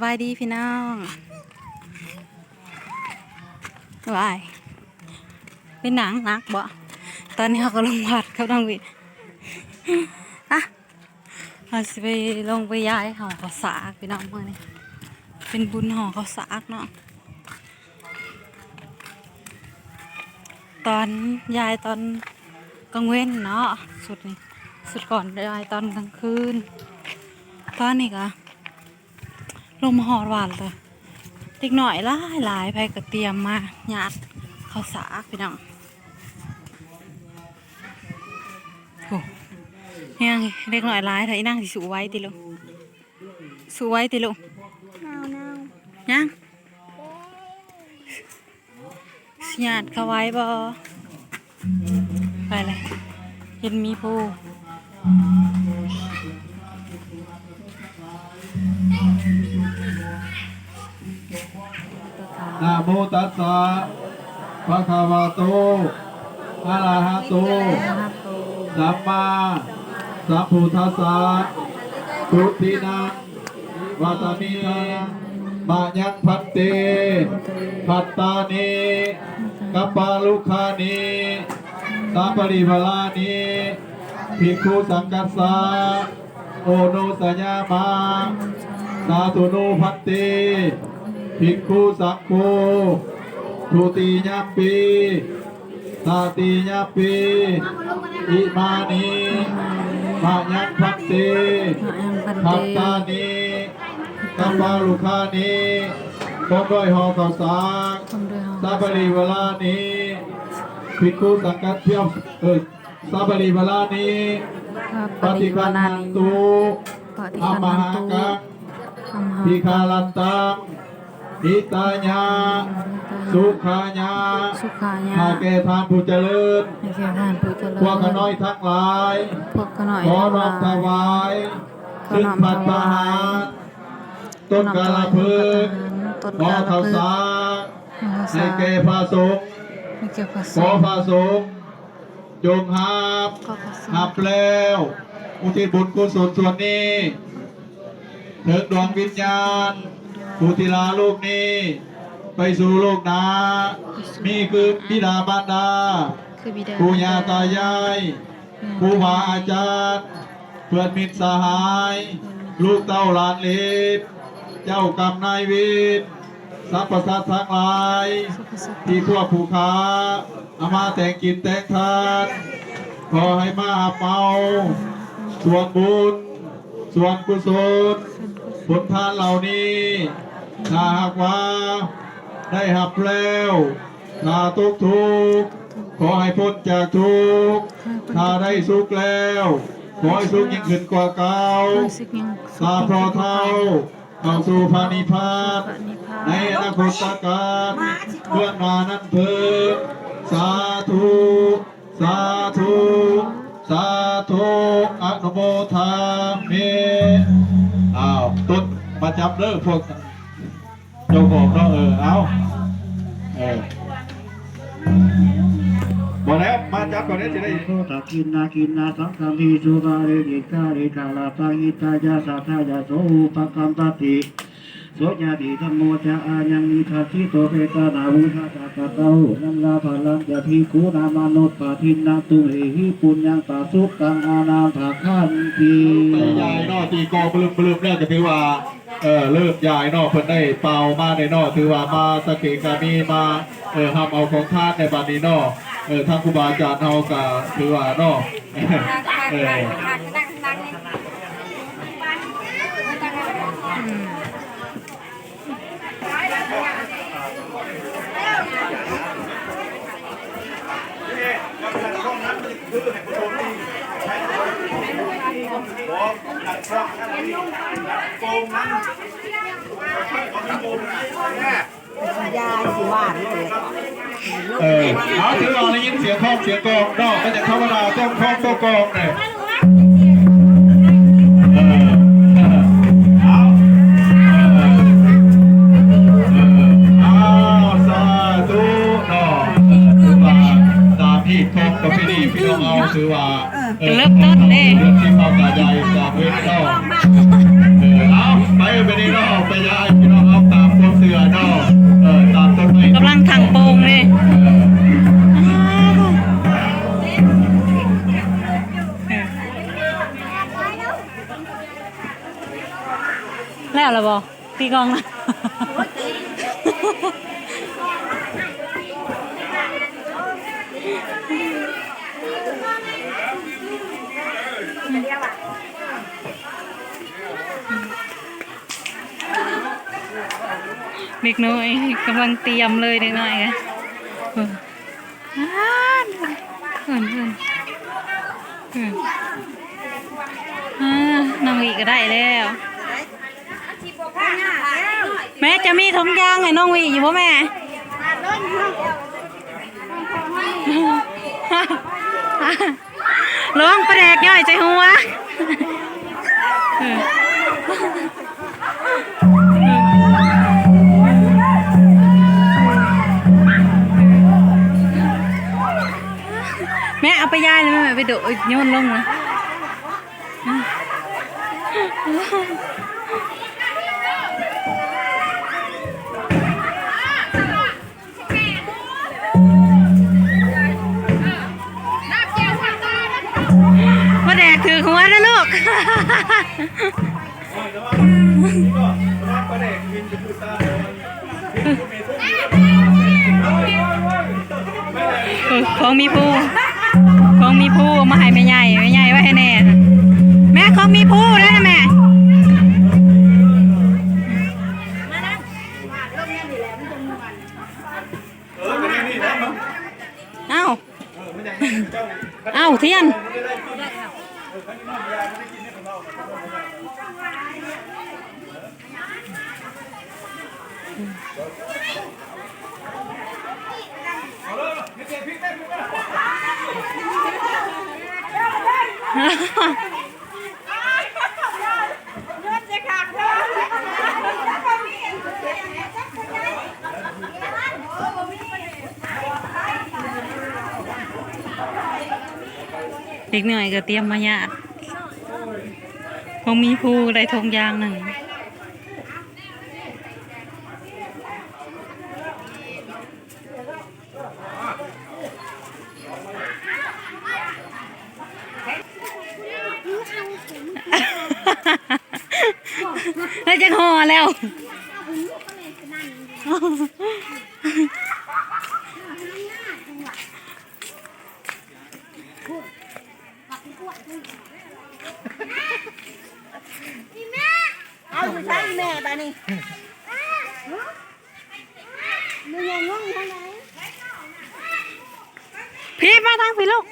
บายดีพี่น้องวายเป็นหนังนักบ่ตอนนี้เขาก็ลงวัดเขาต้องวิอะเราสิไปลงไปย้ายห่อข้าวสากพี่น้องเมื่อนี้เป็นบุญห่อข้าวสากเนาะตอนยายตอนกลางเว้นเนาะสุดนี่สุดก่อนยายตอนกลางคืนตอนนี้ก็ลงมาหอดหวานเลยเด็กหน่อยหลายไปก็เตรียมมาหยาดข้าวสากพี่น้องโอ้ยังเด็กหน่อยหลายไทยนั่งสิสู้ไว้ติลุงสู้ไว้ติลุงยังหยาดเขาไว้บ่ไปเลยเห็นมีผู้นะโมตัสสะภะคะวะโตอะระหะโตสัมมาสัมพุทธัสสะทุตินังวัตมิทังมะยังพัตเตพัตตานิกัปปะลุคานิสัพปริวาลานิภิกขุสังกัสสะโอโนสยามาสาธุโนพัตเตภิกขุสังโฆทุติยัมปีตาติยัมปีอิมานิมะยังพัตเตพัตตานิกัปปะลุคานิพร้อมด้วยห่อข้าวสากสัพปริวาลานิภิกขุสังกัสเพียมสัพปริวาลานิปฏิคันหันตุอมหากังพิคาลันตังอิตาญาสุขาญาหาแก่ทานผู้เจริญพวกขน้อยทั้งหลายขอน้อมถวายซึ่งปัตตาหารต้นกาลพึกษ์ขอข้าวสากให้แก่พระสงฆ์ขอพระสงฆ์จงหับแล้วอุทิศบุญกุศลส่วนนี้ถึงดวงวิญญาณผู้ที่ลาโลกนี้ไปสู่โลกหน้ามีคือบิดาบารดาปู่ย่าตายายครูบาอาจารย์เพื่อนมิตรสหายลูกเต้าหลานเหลนเจ้ากรรมนายเวรสรรพสัตว์ทั้งหลายที่พวกผู้ค้าเอามาแต่งกินแต่งทานขอให้มาหับเอาส่วนบุญส่วนกุศลผลทานเหล่านี้ถ้าหากว่าได้หับแล้วถ้าทุกขอให้พ้นจากทุกข์ถ้าได้สุขแล้วขอให้สุขยิ่งขึ้นกว่าเก่าถ้าพอเท่าเข้าสู่พระนิพพานในอนาคตการเพื่อนมานั้นเพิ่มสาธุสาธุสาธุอนุโมทามิต้นมาจับเลิกพวกโยกบอกเนาะเอาบอกแล้วมาจับก่อนนี้จะได้โสตกินนาสังฆมิสุราเรกิกาเรกาลาตังอิตายาสัทธายาโสอุปกรรมตติโสญาติธรรมโมจะอายังนิทัสสิโตเปตานาวุธาตาตาเตานัมลาภลังจะพิคูนามนุตปะทินนาตุเอหิปุญญังตาสุกังอานาภาคันทีใหญ่นอตีกองปลื้มเนี่ยจะถือว่าเริ่มใหญ่นอเพิ่นได้เป่ามาในนอถือว่ามาสเกกามีมาทำเอาของท่านในบัดนี้นอทางครูบาอาจารย์เฮากะถือว่านอยาสิหวานเลยเอาถือเอาได้ยินเสียงคล้องเสียงกองนอกก็จะธรรมดาต้องคล้องต้องกองเนี่ยสาธุนอกถือว่าตามที่คล้องกับพี่น้องเอาถือว่าเริ่มต้นเองเรื่องที่ความตาใหญ่จากเวทนอกเอาไปนี่นอกไปย้าย แล้วเหรอบ่ตีกลองนะเด็กน้อยกำลังเตรียมเลยเด็กน้อยไงเพื่อนน้องอีกก็ได้แล้วแม่จะมีทงยางให้น้องวีอยู่ป่ะแม่ร้องประแดกย่อยใจหัวแม่เอาไปย่ายเลยแม่ไปโดดโยนลงมามาแดกถือหัวนะลูกของมีผู้มาให้แม่ใหญ่ไว้ให้แน่แม่ของมีผู้แล้วนะแม่เอ้าเทียนเด็กหน่อยก็เตรียมมาญาติคงมีผู้ได้ทงยางหนึ่งแล้วจะห่อแล้วเอาอยู่ใช่แม่บ้านี่มึงยังงงทางไหน พี่มาทางพี่ลูก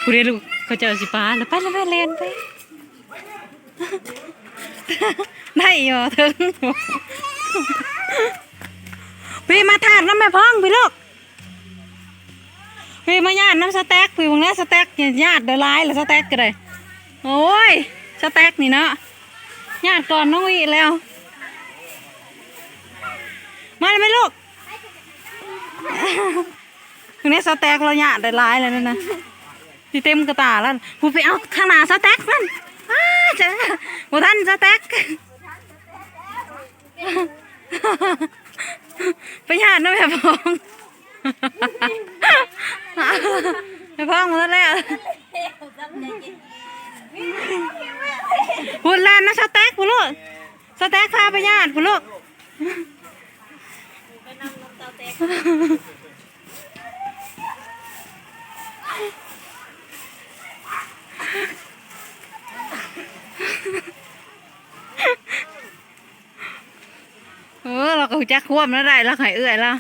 กูเรียนลูกเขาจะเอาสิป้าแล้วไปแล้วแม่เรียนไปได้เหรอถึงพี่มาทานน้ำแม่พ้องพี่ลูกพี่มาญาติน้ำสเต็กพี่วงนี้สเต็กญาติเดลายหรือสเต็กก็ได้โอ้ยสเต็กนี่เนาะญาติก่อนน้องวีแล้วมาเลยไหมลูกวงนี้สเต็กเราญาติเดลายแล้วนะที่เต็มกระตาแล้วกูไปเอาข้างหน้าสเต็กนั่นเจ้าบุท่านสเต็กไปญาติน้ำแม่พ้องไปพ้องหมดแล้วพูดแลนนะสเต็กพูลูกสเต็กพาไปญาติพูลูกเราก็จักควบแล้วได้แล้วไข่เอื้อยแล้ว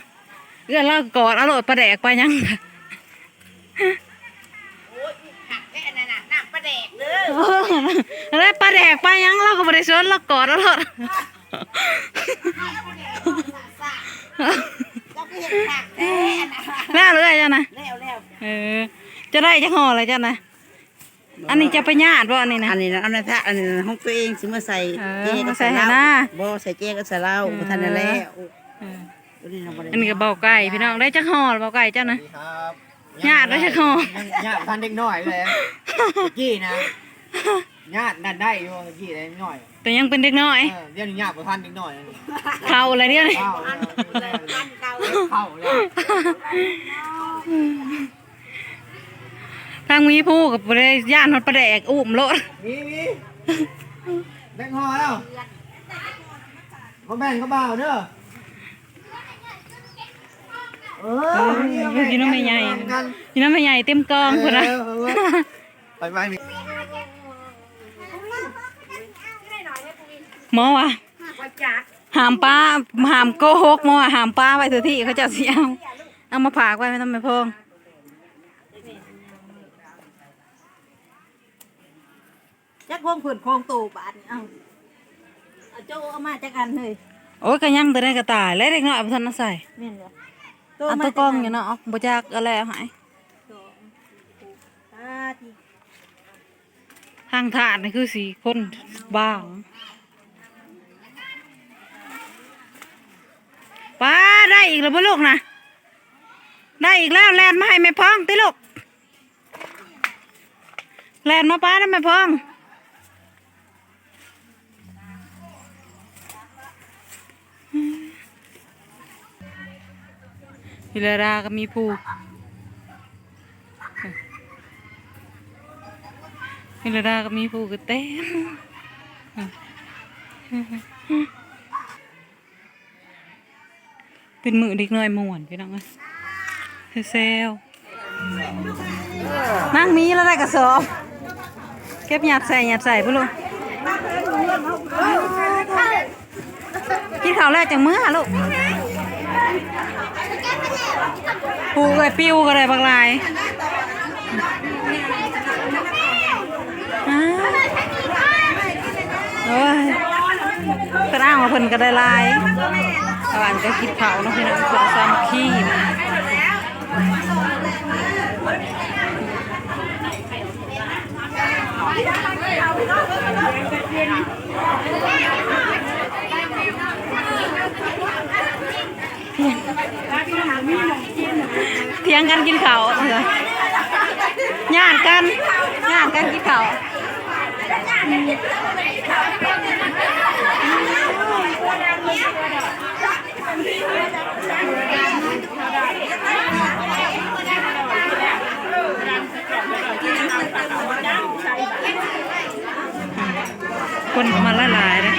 กอดเอาโหลดปลาแดกไปยังอะไรปลาแดกไปยังเราก็บริสุทธิ์เรากอดเอาโหลดแล้วเลยจ้ะนะจะได้จะห่ออะไรจ้ะนะอันนี้จะไปญาติบ่อันนี้นะอันนี้นะอันนั้นอันนี้ห้องตัวเองซื้อมาใส่เจ๊ก็ ใส่ ใส่ หน้า บ่ใส่เจ๊ก็ใส่เหล้าท่านนั่นแหละ อันนี้ก็เบาไก่พี่น้องได้จะห่อเบาไก่จ้ะนะญาติได้จะห่อ ญาติทันเด็กน้อยเลยกี้นะญาตินั่นได้อยู่กี้ได้น้อย แต่ยังเป็นเด็กน้อย เดี๋ยวนี้ญาติบ่ทันเด็กน้อย เข้าอะไรเนี่ย เข้าเข้าแล้ว ทางมีผู้กับประเดย่านมันประแดกอุ้มรถ มีแบ่งห่อแล้วมาแบ่งก็เบาเด้อกินน้ำไม่ใหญ่กินน้ำไม่ใหญ่เต็มกองคนนะ ไปไปมี หมอวะหามป้าหามโกหกหมอวะหามป้าไว้เถอะที่เขาจะเสียเอามาผากไว้ไม่ต้องไปพอง จักพงผืนโคงตู่บาทนี่เอาโจ้เอามาจักอันเลย โอ้ยก็ยังตัวได้กระต่ายแล้วเด็กน้อยเอาทันน่ะใส่ แม่นเหรอ อันตะกล้องอยู่เนาะบ่จักอะไรเอาใหาย ที่ ทางถาดนี่คือสีคนบ้างป้าได้อีกแล้วบ่ลูกนะได้อีกแล้วแลนมาให้แม่พองติลูกแลนมาป้านะแม่พองวิลาดาก็มีผู้วิลาดาก็มีผู้ก็เต้นเป็นมือเด็กน้อยม่วนพี่น้องเอ้ยเซลนั่งมีแล้วได้กระสอบเก็บหยาดใส่พุ่นลูกกินข้าวแล้วจังมื้อลูกปูไก่ปิ้วก็ได้บางลายโอ้ยกระด้างมาเพิ่นก็ได้ลายตะวันก็คิดเผาเนาะพี่น้องเพิ่นซ้ำขี้เถียงกันกินข้าวญาติกันกินข้าวคนก็มาหลายๆเลย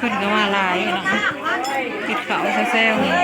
คนก็มาหลายเนาะกินข้าวแซ่บๆ